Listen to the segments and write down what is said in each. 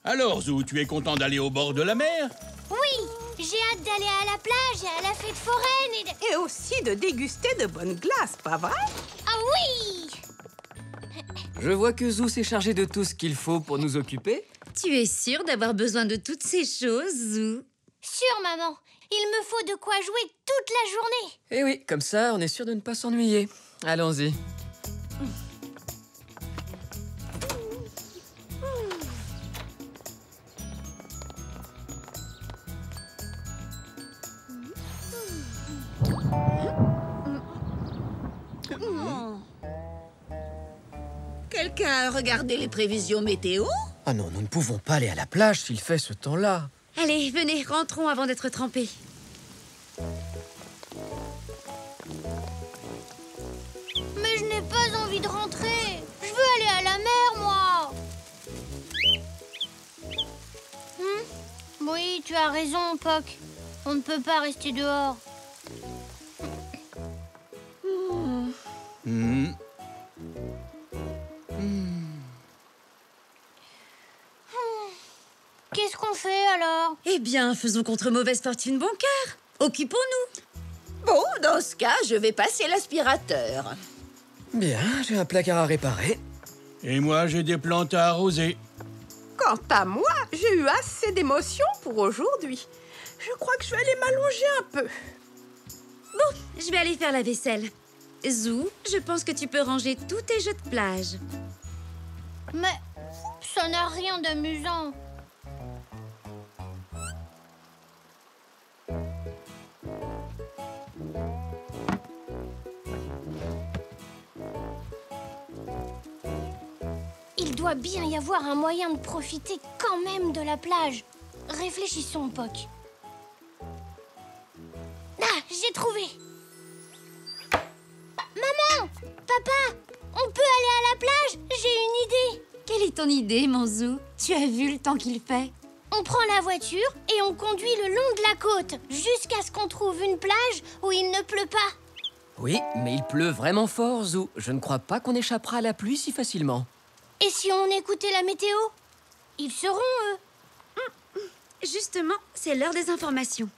Alors, Zou, tu es content d'aller au bord de la mer? Oui, j'ai hâte d'aller à la plage et à la fête foraine Et aussi de déguster de bonnes glaces, pas vrai? Ah oui! Je vois que Zou s'est chargé de tout ce qu'il faut pour nous occuper. Tu es sûre d'avoir besoin de toutes ces choses, Zou? Sûr, maman. Il me faut de quoi jouer toute la journée. Eh oui, comme ça, on est sûr de ne pas s'ennuyer. Allons-y. Quelqu'un a regardé les prévisions météo? Ah non, nous ne pouvons pas aller à la plage s'il fait ce temps-là. Allez, venez, rentrons avant d'être trempés. Mais je n'ai pas envie de rentrer. Je veux aller à la mer, moi. Oui, tu as raison, Poc. On ne peut pas rester dehors. Qu'est-ce qu'on fait alors? Eh bien, faisons contre mauvaise fortune bon cœur. Occupons-nous. Bon, dans ce cas, je vais passer l'aspirateur. Bien, j'ai un placard à réparer. Et moi, j'ai des plantes à arroser. Quant à moi, j'ai eu assez d'émotions pour aujourd'hui. Je crois que je vais aller m'allonger un peu. Bon, je vais aller faire la vaisselle. Zou, je pense que tu peux ranger tous tes jeux de plage. Mais ça n'a rien d'amusant. Il doit bien y avoir un moyen de profiter quand même de la plage. Réfléchissons, Poc. Ah, j'ai trouvé. Maman, papa, on peut aller à la plage? J'ai une idée. Quelle est ton idée, mon Zou? Tu as vu le temps qu'il fait? On prend la voiture et on conduit le long de la côte jusqu'à ce qu'on trouve une plage où il ne pleut pas. Oui, mais il pleut vraiment fort, Zou. Je ne crois pas qu'on échappera à la pluie si facilement. Et si on écoutait la météo? Ils seront, eux. Justement, c'est l'heure des informations.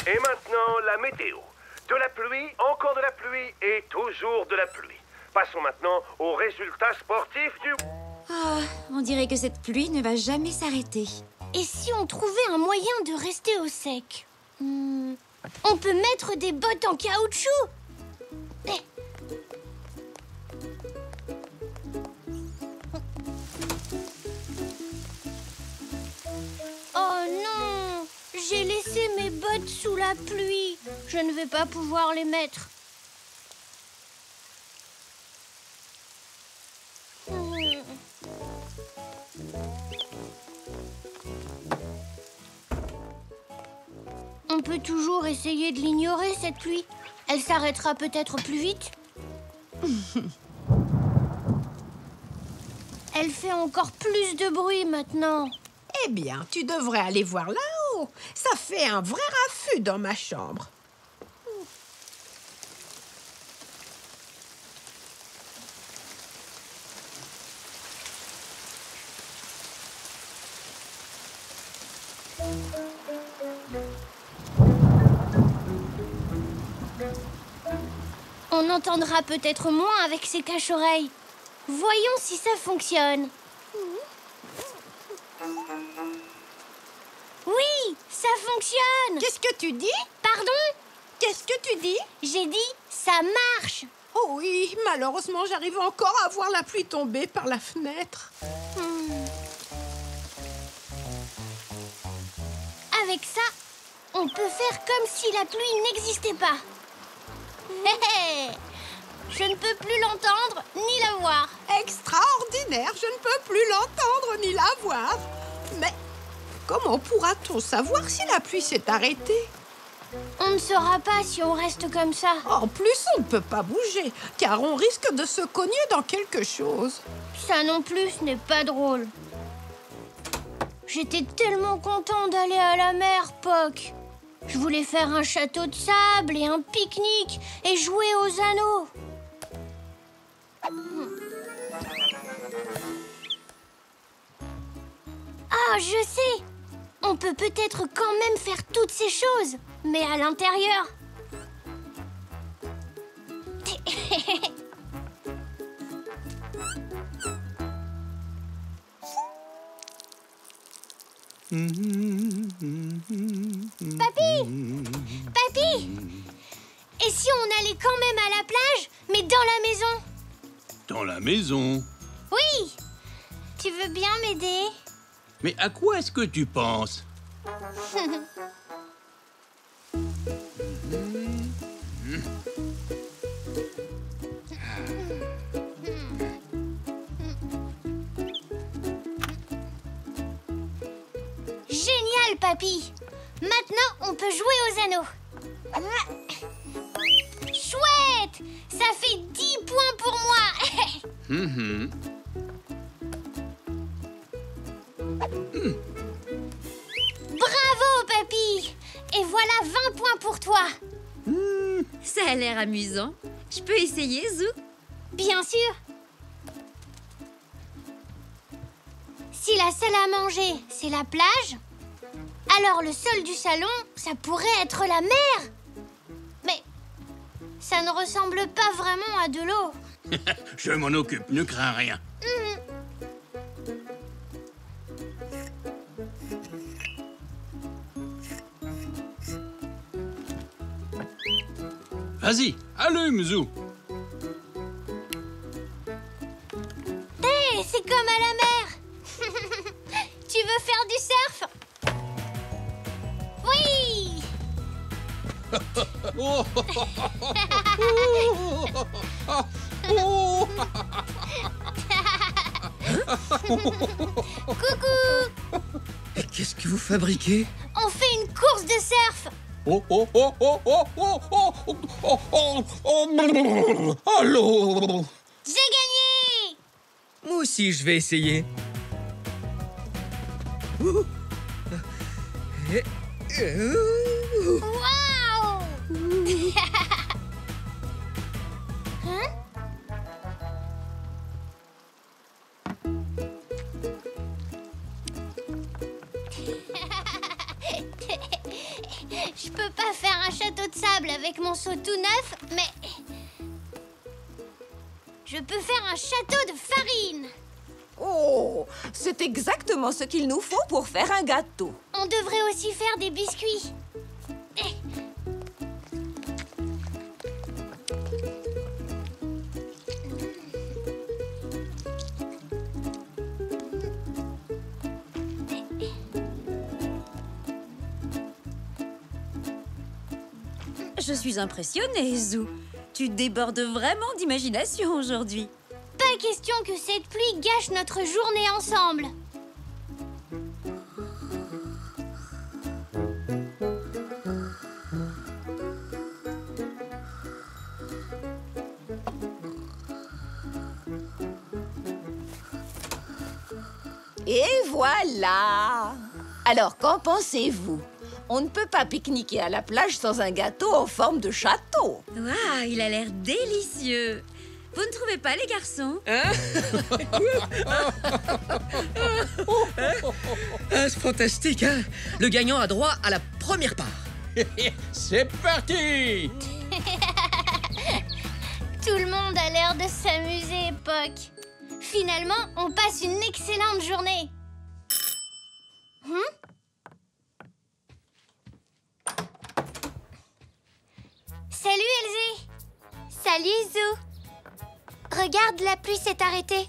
Et maintenant, la météo. De la pluie, encore de la pluie et toujours de la pluie. Passons maintenant aux résultats sportifs du... Ah, on dirait que cette pluie ne va jamais s'arrêter. Et si on trouvait un moyen de rester au sec? On peut mettre des bottes en caoutchouc. Oh non! J'ai laissé mes bottes sous la pluie. Je ne vais pas pouvoir les mettre. On peut toujours essayer de l'ignorer, cette pluie. Elle s'arrêtera peut-être plus vite. Elle fait encore plus de bruit maintenant. Eh bien, tu devrais aller voir là-haut. Ça fait un vrai raffut dans ma chambre. On entendra peut-être moins avec ces cache-oreilles. Voyons si ça fonctionne. Oui, ça fonctionne. Qu'est-ce que tu dis? Pardon? Qu'est-ce que tu dis? J'ai dit, ça marche. Oh oui, malheureusement, j'arrive encore à voir la pluie tomber par la fenêtre. Avec ça, on peut faire comme si la pluie n'existait pas. Hé hé! Je ne peux plus l'entendre ni la voir. Extraordinaire, je ne peux plus l'entendre ni la voir. Mais comment pourra-t-on savoir si la pluie s'est arrêtée? On ne saura pas si on reste comme ça. En plus, on ne peut pas bouger, car on risque de se cogner dans quelque chose. Ça non plus, ce n'est pas drôle. J'étais tellement content d'aller à la mer, Poc. Je voulais faire un château de sable et un pique-nique et jouer aux anneaux. Oh, je sais! On peut peut-être quand même faire toutes ces choses, mais à l'intérieur. Papy! Papy! Et si on allait quand même à la plage, mais dans la maison? Dans la maison? Oui! Tu veux bien m'aider? Mais à quoi est-ce que tu penses? Génial, papy! Maintenant, on peut jouer aux anneaux. Chouette! Ça fait 10 points pour moi. Bravo, papy! Et voilà 20 points pour toi. Ça a l'air amusant. Je peux essayer, Zou? Bien sûr. Si la salle à manger, c'est la plage, alors le sol du salon, ça pourrait être la mer. Mais ça ne ressemble pas vraiment à de l'eau. Je m'en occupe, ne crains rien. Vas-y, allume, Zou. Hé, c'est comme à la mer. Tu veux faire du surf? Oui. Coucou. Et qu'est-ce que vous fabriquez? On fait une course de surf. Allô? J'ai gagné. Moi aussi, je vais essayer. Waouh. Hein? Je peux pas faire un château de sable avec mon seau tout neuf, mais je peux faire un château de farine. Oh, c'est exactement ce qu'il nous faut pour faire un gâteau. On devrait aussi faire des biscuits. Je suis impressionnée, Zou. Tu débordes vraiment d'imagination aujourd'hui. Pas question que cette pluie gâche notre journée ensemble. Et voilà. Alors, qu'en pensez-vous? On ne peut pas pique-niquer à la plage sans un gâteau en forme de château. Waouh, il a l'air délicieux. Vous ne trouvez pas, les garçons? Ah, c'est fantastique, hein? Le gagnant a droit à la première part. C'est parti! Tout le monde a l'air de s'amuser, Poc. Finalement, on passe une excellente journée. Salut, Elzé. Salut, Zou. Regarde, la pluie s'est arrêtée.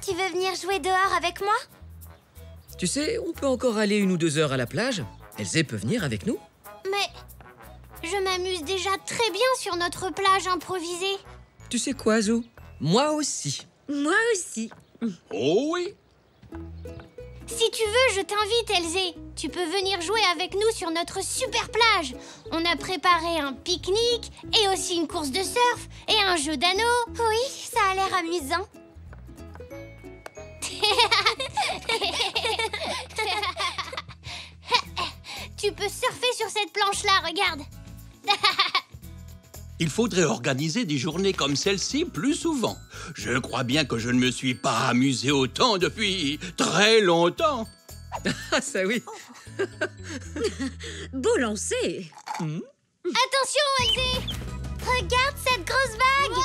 Tu veux venir jouer dehors avec moi? Tu sais, on peut encore aller 1 ou 2 heures à la plage. Elzé peut venir avec nous. Mais je m'amuse déjà très bien sur notre plage improvisée. Tu sais quoi, Zou? Moi aussi. Moi aussi. Oh oui! Si tu veux, je t'invite, Elzé. Tu peux venir jouer avec nous sur notre super plage. On a préparé un pique-nique et aussi une course de surf et un jeu d'anneaux. Oui, ça a l'air amusant. Tu peux surfer sur cette planche-là, regarde. Il faudrait organiser des journées comme celle-ci plus souvent. Je crois bien que je ne me suis pas amusé autant depuis très longtemps. Ah, ça oui. Beau lancer. Attention, Elzé! Regarde cette grosse vague!